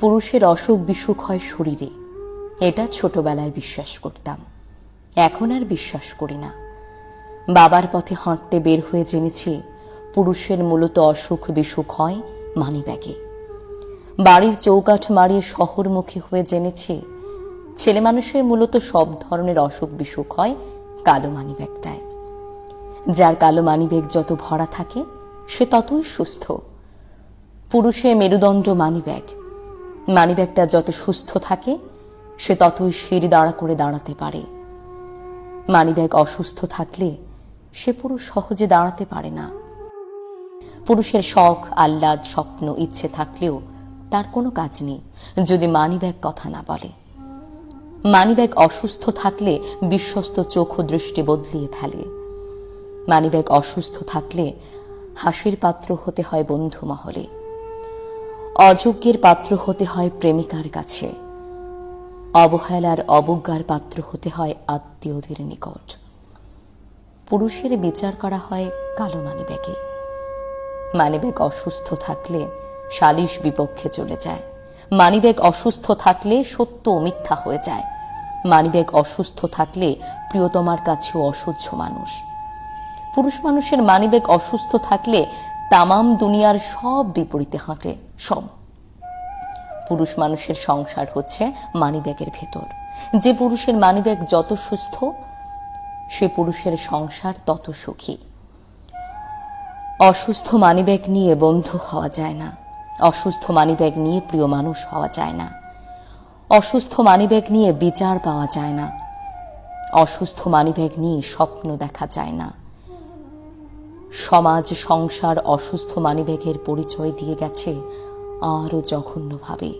পুরুষের অসুখ বিসুখ হয় শরীরে, এটা ছোটবেলায় বিশ্বাস করতাম। এখন আর বিশ্বাস করি না। বাবার পথে হাঁটতে বের হয়ে জেনেছি পুরুষের মূলত অসুখ বিসুখ হয় মানিব্যাগে। বাড়ির চৌকাঠ মারিয়ে শহরমুখী হয়ে জেনেছি ছেলে মানুষের মূলত সব ধরনের অসুখ বিসুখ হয় কালো মানিব্যাগটায়। যার কালো মানিব্যাগ যত ভরা থাকে সে ততই সুস্থ। পুরুষের মেরুদণ্ড মানিব্যাগ। মানিব্যাগটা যত সুস্থ থাকে সে ততই সিঁড়ি দাঁড়া করে দাঁড়াতে পারে। মানিব্যাগ অসুস্থ থাকলে সে পুরুষ সহজে দাঁড়াতে পারে না। পুরুষের শখ, আহ্লাদ, স্বপ্ন, ইচ্ছে থাকলেও তার কোনো কাজ নেই যদি মানিব্যাগ কথা না বলে। মানিব্যাগ অসুস্থ থাকলে বিশ্বস্ত চোখ ও দৃষ্টি বদলিয়ে ফেলে। মানিব্যাগ অসুস্থ থাকলে হাসির পাত্র হতে হয় বন্ধু মহলে, অযোগ্যের পাত্র হতে হয় প্রেমিকার কাছে, অবহেলার অবজ্ঞার পাত্র হতে হয় আত্মীয়দের নিকট। পুরুষের বিচার করা হয় কালো মানিব্যাগে। মানিব্যাগ অসুস্থ থাকলে সালিশ বিপক্ষে চলে যায়। মানিব্যাগ অসুস্থ থাকলে সত্য মিথ্যা হয়ে যায়। মানিব্যাগ অসুস্থ থাকলে প্রিয়তমার কাছেও অসহ্য মানুষ। পুরুষ মানুষের মানিব্যাগ অসুস্থ থাকলে তামাম দুনিয়ার সব বিপরীতে হাঁটে সব। পুরুষ মানুষের সংসার হচ্ছে মানিব্যাগের ভেতর। যে পুরুষের মানিব্যাগ যত সুস্থ সে পুরুষের সংসার তত সুখী। অসুস্থ মানিব্যাগ নিয়ে বন্ধু হওয়া যায় না। অসুস্থ মানিব্যাগ নিয়ে প্রিয় মানুষ হওয়া যায় না। অসুস্থ মানিব্যাগ নিয়ে বিচার পাওয়া যায় না। অসুস্থ মানিব্যাগ নিয়ে স্বপ্ন দেখা যায় না। সমাজ সংসার অসুস্থ মানিব্যাগের পরিচয় দিয়ে গেছে আরও জঘন্যভাবে।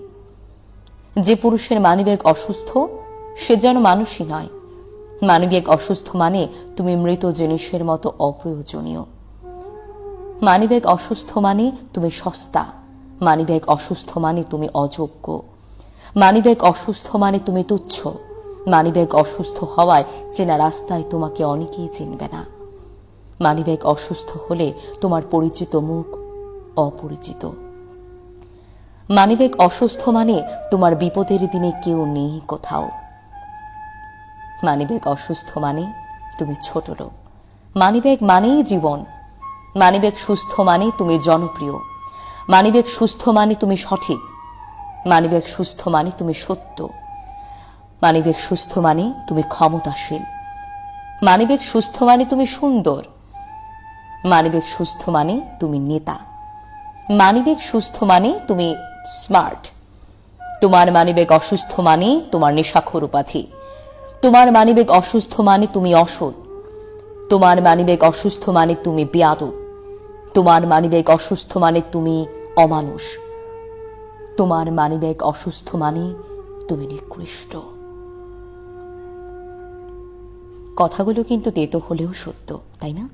যে পুরুষের মানিব্যাগ অসুস্থ সে যেন মানুষই নয়। মানিব্যাগ অসুস্থ মানে তুমি মৃত জিনিসের মতো অপ্রয়োজনীয়। মানিব্যাগ অসুস্থ মানে তুমি সস্তা। মানিব্যাগ অসুস্থ মানে তুমি অযোগ্য। মানিব্যাগ অসুস্থ মানে তুমি তুচ্ছ। মানিব্যাগ অসুস্থ হওয়ায় চেনা রাস্তায় তোমাকে অনেকেই চিনবে না। মানিব্যাগ অসুস্থ হলে তোমার পরিচিত মুখ অপরিচিত। মানিব্যাগ অসুস্থ মানে তোমার বিপদের দিনে কেউ নেই কোথাও। মানিব্যাগ অসুস্থ মানে তুমি ছোট লোক। মানিব্যাগ মানেই জীবন। মানিব্যাগ সুস্থ মানে তুমি জনপ্রিয়। মানিব্যাগ সুস্থ মানে তুমি সঠিক। মানিব্যাগ সুস্থ মানে তুমি সত্য। মানিব্যাগ সুস্থ মানে তুমি ক্ষমতাশীল। মানিব্যাগ সুস্থ মানে তুমি সুন্দর। মানিব্যাগ সুস্থ মানে তুমি নেতা। মানিব্যাগ সুস্থ মানে তুমি স্মার্ট। তোমার মানিব্যাগ অসুস্থ মানে তোমার নেশাখোর উপাধি। তোমার মানিব্যাগ অসুস্থ মানে তুমি অসৎ। তোমার মানিব্যাগ অসুস্থ মানে তুমি বেয়াদব। তোমার মানিব্যাগ অসুস্থ মানে তুমি অমানুষ। তোমার মানিব্যাগ অসুস্থ মানে তুমি নিকৃষ্ট। কথাগুলো কিন্তু তেতো হলেও সত্য, তাই না?